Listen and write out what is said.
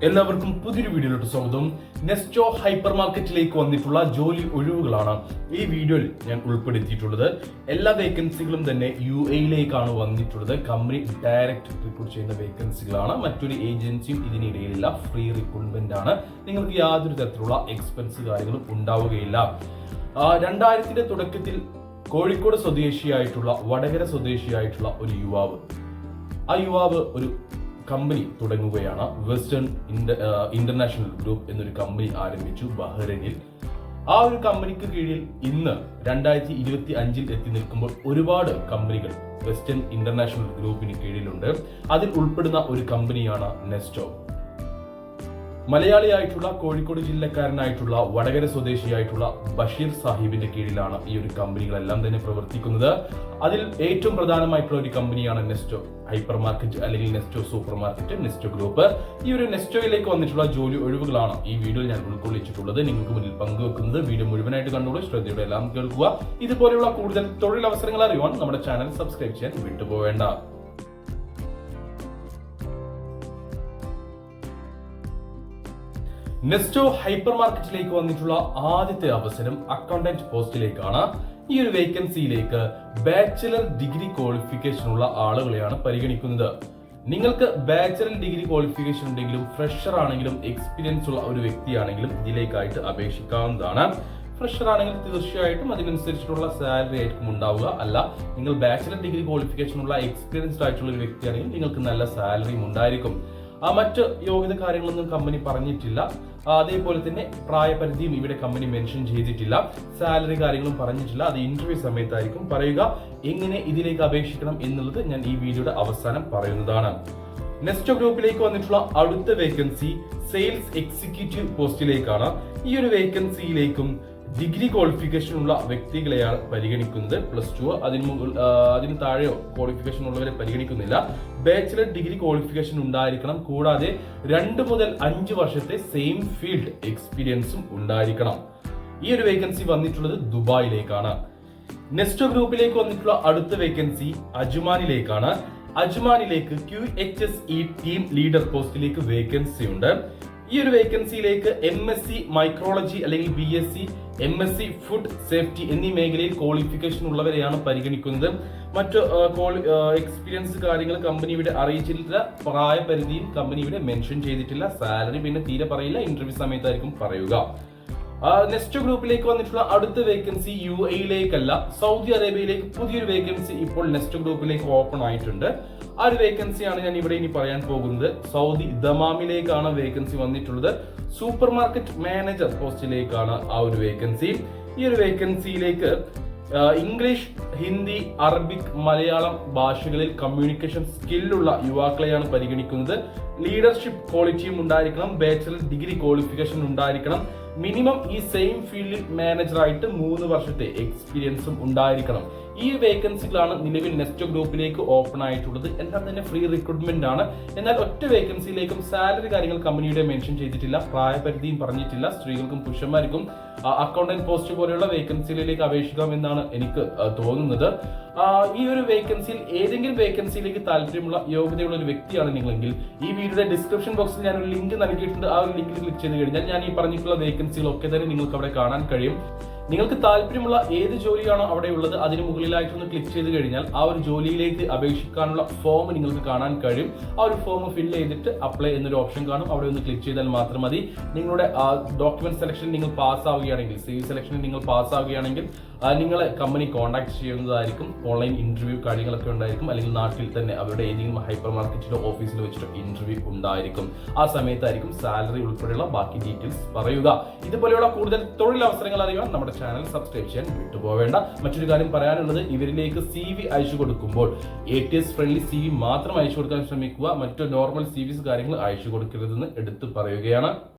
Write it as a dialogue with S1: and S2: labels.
S1: എല്ലാവർക്കും പുതിയൊരു വീഡിയോയിലോട്ട് സ്വാഗതം. നെസ്റ്റോ ഹൈപ്പർ മാർക്കറ്റിലേക്ക് വന്നിട്ടുള്ള ജോലി ഒഴിവുകളാണ് ഈ വീഡിയോയിൽ ഞാൻ ഉൾപ്പെടുത്തിയിട്ടുള്ളത്. എല്ലാ വേക്കൻസികളും തന്നെ UAE-യിലേക്കാണ് വന്നിട്ടുള്ളത്. കമ്പനി ഡയറക്റ്റ് റിക്രൂട്ട് ചെയ്യുന്ന വേക്കൻസികളാണ്. മറ്റൊരു ഏജൻസിയും ഇതിനിടയിലില്ല. ഫ്രീ റിക്രൂട്ട്മെന്റ് ആണ്. നിങ്ങൾക്ക് യാതൊരു തരത്തിലുള്ള എക്സ്പെൻസ് കാര്യങ്ങളും ഉണ്ടാവുകയില്ല. 2000-ന്റെ തുടക്കത്തിൽ കോഴിക്കോട് സ്വദേശിയായിട്ടുള്ള വടകര സ്വദേശിയായിട്ടുള്ള ഒരു യുവാവ് ഒരു കമ്പനി തുടങ്ങുകയാണ്. വെസ്റ്റേൺ ഇന്റർനാഷണൽ ഗ്രൂപ്പ് എന്നൊരു കമ്പനി ആരംഭിച്ചു ബഹ്റൈനിൽ. ആ ഒരു കമ്പനിക്ക് കീഴിൽ ഇന്ന് 2025-ൽ എത്തി നിൽക്കുമ്പോൾ ഒരുപാട് കമ്പനികൾ വെസ്റ്റേൺ ഇന്റർനാഷണൽ ഗ്രൂപ്പിന് കീഴിലുണ്ട്. അതിൽ ഉൾപ്പെടുന്ന ഒരു കമ്പനിയാണ് നെസ്റ്റോ. മലയാളിയായിട്ടുള്ള കോഴിക്കോട് ജില്ലക്കാരനായിട്ടുള്ള വടകര സ്വദേശിയായിട്ടുള്ള ബഷീർ സാഹിബിന്റെ കീഴിലാണ് ഈ ഒരു കമ്പനികളെല്ലാം തന്നെ പ്രവർത്തിക്കുന്നത്. അതിൽ ഏറ്റവും പ്രധാനമായിട്ടുള്ള ഒരു കമ്പനിയാണ് നെസ്റ്റോ ഹൈപ്പർ മാർക്കറ്റ് അല്ലെങ്കിൽ Nesto super market, Nesto group. ഈ ഒരു നെസ്റ്റോയിലേക്ക് വന്നിട്ടുള്ള ജോലി ഒഴിവുകളാണ് ഈ വീഡിയോയിൽ ഞാൻ ഉൾക്കൊള്ളിച്ചിട്ടുള്ളത്. നിങ്ങൾക്ക് മുന്നിൽ പങ്കുവെക്കുന്നത്. വീഡിയോ മുഴുവനായിട്ട് കണ്ടോളൂ, ശ്രദ്ധയോടെ എല്ലാം കേൾക്കുക. ഇതുപോലെയുള്ള കൂടുതൽ തൊഴിലവസരങ്ങൾ അറിയുവാൻ നമ്മുടെ ചാനൽ സബ്സ്ക്രൈബ് ചെയ്യാൻ വിട്ടുപോവേണ്ട. നെസ്റ്റോ ഹൈപ്പർ മാർക്കറ്റിലേക്ക് വന്നിട്ടുള്ള ആദ്യത്തെ അവസരം അക്കൗണ്ടന്റ് പോസ്റ്റിലേക്കാണ്. ഈ ഒരു വേക്കൻസിയിലേക്ക് ബാച്ചലർ ഡിഗ്രി ക്വാളിഫിക്കേഷൻ ഉള്ള ആളുകളെയാണ് പരിഗണിക്കുന്നത്. നിങ്ങൾക്ക് ബാച്ചലർ ഡിഗ്രി ക്വാളിഫിക്കേഷൻ ഉണ്ടെങ്കിലും ഫ്രഷർ ആണെങ്കിലും എക്സ്പീരിയൻസ് ഉള്ള ഒരു വ്യക്തിയാണെങ്കിലും ഇതിലേക്കായിട്ട് അപേക്ഷിക്കാവുന്നതാണ്. ഫ്രഷർ ആണെങ്കിൽ തീർച്ചയായിട്ടും അതിനനുസരിച്ചിട്ടുള്ള സാലറി ആയിരിക്കും ഉണ്ടാവുക. അല്ല, നിങ്ങൾ ബാച്ചലർ ഡിഗ്രി ക്വാളിഫിക്കേഷൻ ഉള്ള എക്സ്പീരിയൻസ്ഡ് ആയിട്ടുള്ള ഒരു വ്യക്തിയാണെങ്കിൽ നിങ്ങൾക്ക് നല്ല സാലറിയും ഉണ്ടായിരിക്കും. മറ്റ് യോഗ്യത കാര്യങ്ങളൊന്നും കമ്പനി പറഞ്ഞിട്ടില്ല. അതേപോലെ തന്നെ പ്രായപരിധിയും ഇവിടെ കമ്പനി മെൻഷൻ ചെയ്തിട്ടില്ല. സാലറി കാര്യങ്ങളും പറഞ്ഞിട്ടില്ല. അത് ഇന്റർവ്യൂ സമയത്തായിരിക്കും പറയുക. എങ്ങനെ ഇതിലേക്ക് അപേക്ഷിക്കണം എന്നുള്ളത് ഞാൻ ഈ വീഡിയോയുടെ അവസാനം പറയുന്നതാണ്. നെസ്റ്റോ ഗ്രൂപ്പിലേക്ക് വന്നിട്ടുള്ള അടുത്ത വേക്കൻസി സെയിൽസ് എക്സിക്യൂട്ടീവ് പോസ്റ്റിലേക്കാണ്. ഈ ഒരു വേക്കൻസിയിലേക്കും ഡിഗ്രി ക്വാളിഫിക്കേഷൻ ഉള്ള വ്യക്തികളെയാണ് പരിഗണിക്കുന്നത്. +2 അതിന് താഴെയോ ക്വാളിഫിക്കേഷൻ ഉള്ളവരെ പരിഗണിക്കുന്നില്ല. ബാച്ചലർ ഡിഗ്രി ക്വാളിഫിക്കേഷൻ ഉണ്ടായിരിക്കണം. കൂടാതെ 2 മുതൽ 5 വർഷത്തെ സെയിം ഫീൽഡ് എക്സ്പീരിയൻസും ഉണ്ടായിരിക്കണം. ഈ ഒരു വേക്കൻസി വന്നിട്ടുള്ളത് ദുബായിലേക്കാണ്. നെസ്റ്റോ ഗ്രൂപ്പിലേക്ക് വന്നിട്ടുള്ള അടുത്ത വേക്കൻസി അജ്മാനിലേക്കാണ്. അജ്മാനിലേക്ക് QHSE ടീം ലീഡർ പോസ്റ്റിലേക്ക് വേക്കൻസി ഉണ്ട്. ഈ ഒരു വേക്കൻസിയിലേക്ക് MSc മൈക്രോളജി അല്ലെങ്കിൽ BSc MSc ഫുഡ് സേഫ്റ്റി എന്നീ മേഖലയിൽ ക്വാളിഫിക്കേഷൻ ഉള്ളവരെയാണ് പരിഗണിക്കുന്നത്. മറ്റ് എക്സ്പീരിയൻസ് കാര്യങ്ങൾ കമ്പനി ഇവിടെ അറിയിച്ചിട്ടില്ല. പ്രായപരിധിയും കമ്പനി ഇവിടെ മെൻഷൻ ചെയ്തിട്ടില്ല. സാലറി പിന്നെ തീരെ പറയില്ല, ഇന്റർവ്യൂ സമയത്തായിരിക്കും പറയുക. നെസ്റ്റോ ഗ്രൂപ്പിലേക്ക് വന്നിട്ടുള്ള അടുത്ത വേക്കൻസി UAE-യിലേക്കല്ല, സൗദി അറേബ്യയിലേക്ക് പുതിയൊരു വേക്കൻസി ഇപ്പോൾ നെസ്റ്റോ ഗ്രൂപ്പിലേക്ക് ഓപ്പൺ ആയിട്ടുണ്ട്. ആ ഒരു വേക്കൻസിയാണ് ഞാൻ ഇവിടെ ഇനി പറയാൻ പോകുന്നത്. സൗദി ദമാമിലേക്കാണ് വേക്കൻസി വന്നിട്ടുള്ളത്. സൂപ്പർ മാർക്കറ്റ് മാനേജർ പോസ്റ്റിലേക്കാണ് ആ ഒരു വേക്കൻസി. ഈ ഒരു വേക്കൻസിയിലേക്ക് ഇംഗ്ലീഷ്, ഹിന്ദി, അറബിക്, മലയാളം ഭാഷകളിൽ കമ്മ്യൂണിക്കേഷൻ സ്കില്ലുള്ള യുവാക്കളെയാണ് പരിഗണിക്കുന്നത്. ലീഡർഷിപ്പ് ക്വാളിറ്റിയും ഉണ്ടായിരിക്കണം. ബാച്ചലർ ഡിഗ്രി ക്വാളിഫിക്കേഷൻ ഉണ്ടായിരിക്കണം. മിനിമം ഈ സെയിം ഫീൽഡിൽ മാനേജറായിട്ട് 3 വർഷത്തെ എക്സ്പീരിയൻസും ഉണ്ടായിരിക്കണം. ഈ വേക്കൻസികളാണ് നിലവിൽ നെസ്റ്റോ ഗ്രൂപ്പിലേക്ക് ഓപ്പൺ ആയിട്ടുള്ളത്. എല്ലാം തന്നെ ഫ്രീ റിക്രൂട്ട്മെന്റ് ആണ്. എന്നാൽ ഒറ്റ വേക്കൻസിയിലേക്കും സാലറി കാര്യങ്ങൾ കമ്പനിയുടെ മെൻഷൻ ചെയ്തിട്ടില്ല. പ്രായപരിധിയും പറഞ്ഞിട്ടില്ല. സ്ത്രീകൾക്കും പുരുഷന്മാർക്കും അക്കൗണ്ടന്റ് പോസ്റ്റ് പോലെയുള്ള വേക്കൻസികളിലേക്ക് അപേക്ഷിക്കാം എന്നാണ് എനിക്ക് തോന്നുന്നത്. ഈ ഒരു വേക്കൻസിയിൽ ഏതെങ്കിലും വേക്കൻസിയിലേക്ക് താല്പര്യമുള്ള യോഗ്യതയുള്ള ഒരു വ്യക്തിയാണ് നിങ്ങളെങ്കിൽ ഈ വീഡിയോയുടെ ഡിസ്ക്രിപ്ഷൻ ബോക്സിൽ ഞാൻ ഒരു ലിങ്ക് നൽകിയിട്ടുണ്ട്. ആ ഒരു ലിങ്കിൽ ക്ലിക്ക് ചെയ്ത് കഴിഞ്ഞാൽ ഞാൻ ഈ പറഞ്ഞിട്ടുള്ള വേക്കൻസികളൊക്കെ തന്നെ നിങ്ങൾക്ക് അവിടെ കാണാൻ കഴിയും. നിങ്ങൾക്ക് താല്പര്യമുള്ള ഏത് ജോലിയാണോ അവിടെ ഉള്ളത് അതിന് മുകളിലായിട്ടൊന്ന് ക്ലിക്ക് ചെയ്ത് കഴിഞ്ഞാൽ ആ ഒരു ജോലിയിലേക്ക് അപേക്ഷിക്കാനുള്ള ഫോം നിങ്ങൾക്ക് കാണാൻ കഴിയും. ആ ഒരു ഫോം ഫില്ല് ചെയ്തിട്ട് അപ്ലൈ എന്നൊരു ഓപ്ഷൻ കാണും. അവിടെ ഒന്ന് ക്ലിക്ക് ചെയ്താൽ മാത്രം മതി. നിങ്ങളുടെ ഡോക്യുമെന്റ് സെലക്ഷനിൽ നിങ്ങൾ പാസ്സാവുകയാണെങ്കിൽ, CV സെലക്ഷനിൽ നിങ്ങൾ പാസ്സാവുകയാണെങ്കിൽ നിങ്ങളെ കമ്പനി കോൺടാക്ട് ചെയ്യുന്നതായിരിക്കും. ഓൺലൈൻ ഇന്റർവ്യൂ കാര്യങ്ങളൊക്കെ ഉണ്ടായിരിക്കും. അല്ലെങ്കിൽ നാട്ടിൽ തന്നെ അവരുടെ ഏതെങ്കിലും ഹൈപ്പർ മാർക്കറ്റിലോ ഓഫീസിലോ വെച്ചിട്ടോ ഇന്റർവ്യൂ ഉണ്ടായിരിക്കും. ആ സമയത്തായിരിക്കും സാലറി ഉൾപ്പെടെയുള്ള ബാക്കി ഡീറ്റെയിൽസ് പറയുക. ഇതുപോലെയുള്ള കൂടുതൽ തൊഴിലവസരങ്ങൾ അറിയാൻ നമ്മുടെ ചാനൽ സബ്സ്ക്രൈബ് ചെയ്യാൻ വിട്ടുപോവേണ്ട. മറ്റൊരു കാര്യം പറയാനുള്ളത്, ഇവരിലേക്ക് CV അയച്ചു കൊടുക്കുമ്പോൾ ATS ഫ്രണ്ട്ലി CV മാത്രം അയച്ചു കൊടുക്കാൻ ശ്രമിക്കുക. മറ്റു നോർമൽ CVs കാര്യങ്ങൾ അയച്ചു കൊടുക്കരുതെന്ന് എടുത്തു പറയുകയാണ്.